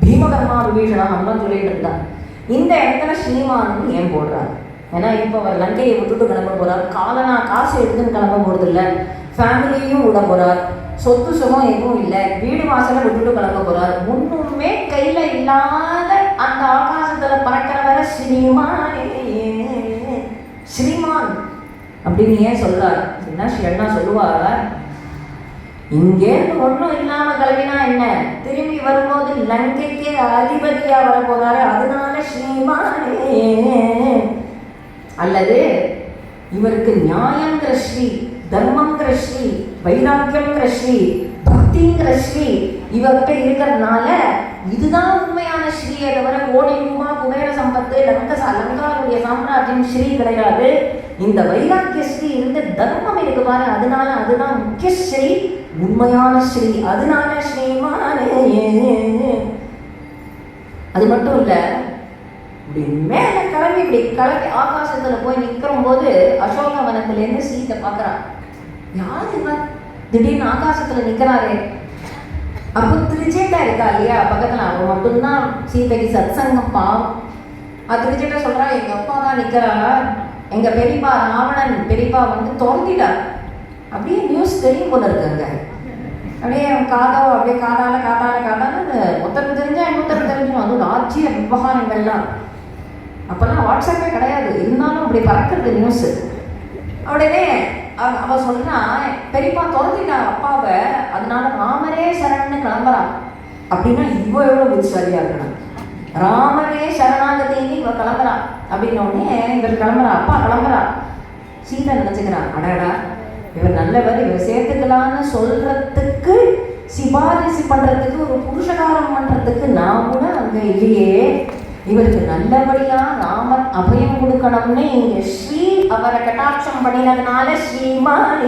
பீமகர்மா விபீஷணா அம்மா சொல்லிட்டு இருந்தா. இந்த இடத்துல ஸ்ரீமான் ஏன் போடுறார்? ஏன்னா இப்போ அவர் லங்கையை விட்டுட்டு கிளம்ப போறார். காசு எடுத்துன்னு கிளம்ப போறது இல்லை, ஃபேமிலியும் விட போறார், சொத்து சுகம் எதுவும் இல்லை, வீடு வாசலை விட்டுட்டு கிளம்ப போறார். ஒண்ணுமே கையில இல்லாத அந்த ஆகாசத்துல பறக்கிறவர ஸ்ரீமான் அப்படின்னு ஏன் சொல்றார்? என்ன சொல்லுவார், இங்கேருந்து ஒன்றும் இல்லாம கிளம்பினா என்ன, திரும்பி வரும்போது லங்கைக்கு அதிபதியா வர போறாரு, அதனால ஸ்ரீமானே. அல்லது இவருக்கு நியாயங்கிற ஸ்ரீ, தர்மங்கிற ஸ்ரீ, வைராக்கியங்கிற ஸ்ரீ, பக்திங்கிற ஸ்ரீ இவர்கிட்ட இருக்கிறதுனால இதுதான் உண்மையான ஸ்ரீயை தவிர கோடி ரூபா குபேர சம்பத்து லங்காவுடைய சாம்ராஜ்யம் ஸ்ரீ கிடையாது. இந்த வைராக்கிய ஸ்ரீ இருந்து தர்மம் இருக்கு பாரு, அதனால அதுதான் முக்கிய ஸ்ரீ, உண்மையான ஸ்ரீ, அதனால ஸ்ரீமானே. அது மட்டும் இல்ல, இப்படி மேல இப்படி கிளம்பி ஆகாசத்துல போய் நிற்கிற போது அசோகவனத்துல இருந்து சீத்தை பாக்குறான். யாரு இவர் திடீர்னு ஆகாசத்துல நிக்கிறாரே? அப்போ திருச்சேட்டா இருக்கா இல்லையா பக்கத்துல, அவன் மட்டும்தான் சீதைக்கு சத்சங்கம் பாவம். திருச்சேட்டா சொல்றா, எங்க அப்பா தான் நிக்கிறா, எங்க பெரியப்பா ராவணன் பெரியப்பா தோண்டிட்டார். அப்படியே நியூஸ் தெரியும் போல இருக்காங்க. அப்படியே அப்படியே காட்டால ஒருத்தருக்கு தெரிஞ்சா இன்னொருத்தருக்கு தெரிஞ்சிடும். அதுவும் ராஜ்ய விவகாரங்கள்லாம் அப்பெல்லாம் வாட்ஸ்அப்பே கிடையாது, இருந்தாலும் அப்படி பறக்கிறது நியூஸ். உடனே அவ சொல்றா, பெரியப்பா துரத்திட்டா அப்பாவை, அதனால ராமரே சரண்னு கிளம்புறான். அப்படின்னா இவ எவ்வளவு புத்திசாலியா இருக்கணும், ராமரே சரணாகத்தின்னு இவ கிளம்புறா அப்படின்ன உடனே இவர் கிளம்புறா, அப்பா கிளம்புறா. சீதை நினைச்சுக்கிறான், அடடா இவர் நல்லவர், இவர் சேர்த்துக்கலான்னு சொல்றதுக்கு சிபாரிசு பண்றதுக்கு ஒரு புருஷகாரம் பண்றதுக்கு நான் கூட அங்க இல்லையே, இவருக்கு நல்லபடியா ராமர் அபயம் கொடுக்கணும்னு இங்க ஸ்ரீ அவரை கட்டாட்சம் பண்ணினதுனால ஸ்ரீமான்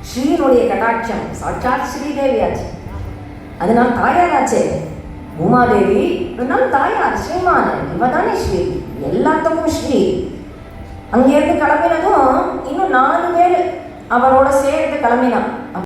ஸ்ரீனுடைய கட்டாட்சம் சாட்சாத் ஸ்ரீதேவி ஆச்சு. அதனால தாயாராச்சே உமாதேவி, தாயார் ஸ்ரீமான், இவதானே ஸ்ரீ, எல்லாத்துக்கும் ஸ்ரீ. அங்கேருந்து கிளம்பினதும் இன்னும் 4 பேர் அவரோட சேர்ந்து கிளம்பினான்.